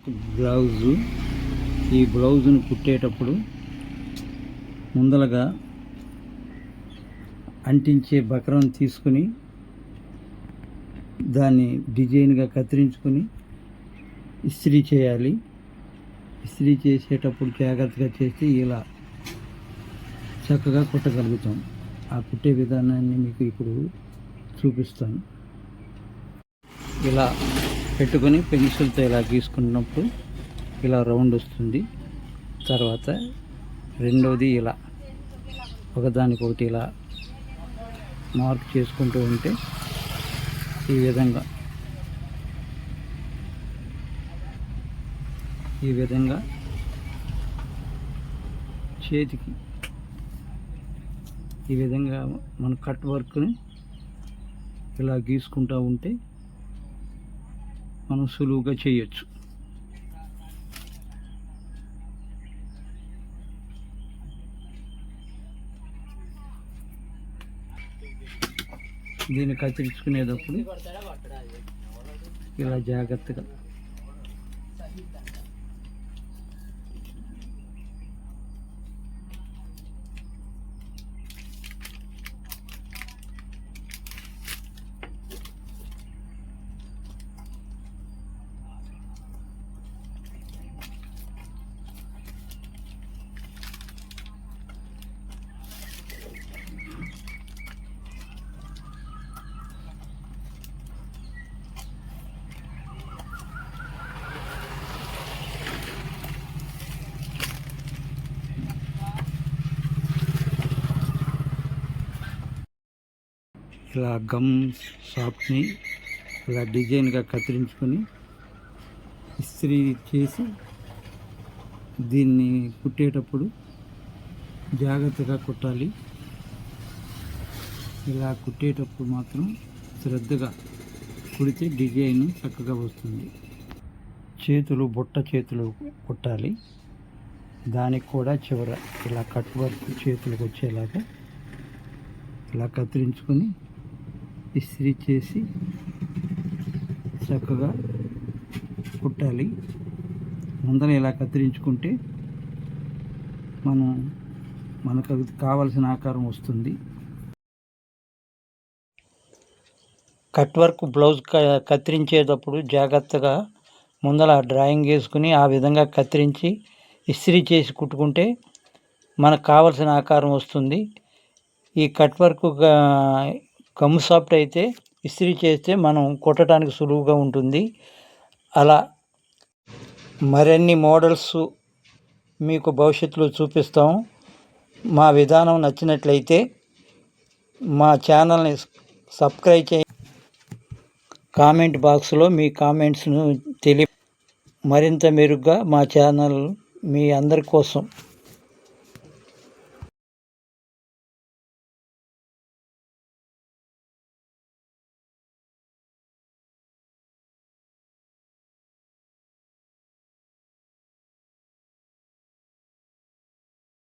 Work blouse. ఈ బ్లౌజును కుట్టేటప్పుడు ముందలగా అంటించే buckram తీసుకుని దాన్ని డిజైన్గా కత్తిరించుకొని ఇస్త్రీ చేయాలి. ఇస్త్రీ చేసేటప్పుడు జాగ్రత్తగా చేస్తే ఇలా చక్కగా కుట్టగలుగుతాం. ఆ కుట్టే విధానాన్ని మీకు ఇప్పుడు చూపిస్తాను. ఇలా పెట్టుకొని పెన్సిల్తో ఇలా గీసుకున్నప్పుడు ఇలా రౌండ్ వస్తుంది. తర్వాత రెండవది ఇలా ఒకదానికొకటి ఇలా మార్క్ చేసుకుంటూ ఉంటే ఈ విధంగా చేతికి ఈ విధంగా మన కట్ వర్క్ని ఇలా గీసుకుంటూ ఉంటే మనం సులువుగా చేయొచ్చు. దీన్ని కత్తిరించుకునేటప్పుడు ఇలా జాగ్రత్తగా ఇలా గమ్ షాప్ని ఇలా డిజైన్గా కత్తిరించుకొని ఇస్త్రీ చేసి దీన్ని కుట్టేటప్పుడు జాగ్రత్తగా కుట్టాలి. ఇలా కుట్టేటప్పుడు మాత్రం శ్రద్ధగా కుడితే డిజైన్ చక్కగా వస్తుంది. బుట్ట చేతులు కుట్టాలి. దానికి కూడా చివర ఇలా కట్ వర్క్ చేతులకు వచ్చేలాగా ఇలా కత్తిరించుకొని ఇస్త్రీ చేసి చక్కగా కుట్టాలి. ముందర ఇలా కత్తిరించుకుంటే మనకు కావలసిన ఆకారం వస్తుంది. కట్ వర్క్ బ్లౌజ్ కత్తిరించేటప్పుడు జాగ్రత్తగా ముందర డ్రాయింగ్ వేసుకుని ఆ విధంగా కత్తిరించి ఇస్త్రీ చేసి కుట్టుకుంటే మనకు కావలసిన ఆకారం వస్తుంది. ఈ కట్ వర్క్ గమ్ సాఫ్ట్ అయితే ఇస్త్రీ చేస్తే మనం కుట్టడానికి సులువుగా ఉంటుంది. అలా మరిన్ని మోడల్స్ మీకు భవిష్యత్తులో చూపిస్తాము. మా విధానం నచ్చినట్లయితే మా ఛానల్ని సబ్స్క్రైబ్ చేయండి. కామెంట్ బాక్స్లో మీ కామెంట్స్ను మరింత మెరుగ్గా మా ఛానల్ మీ అందరి కోసం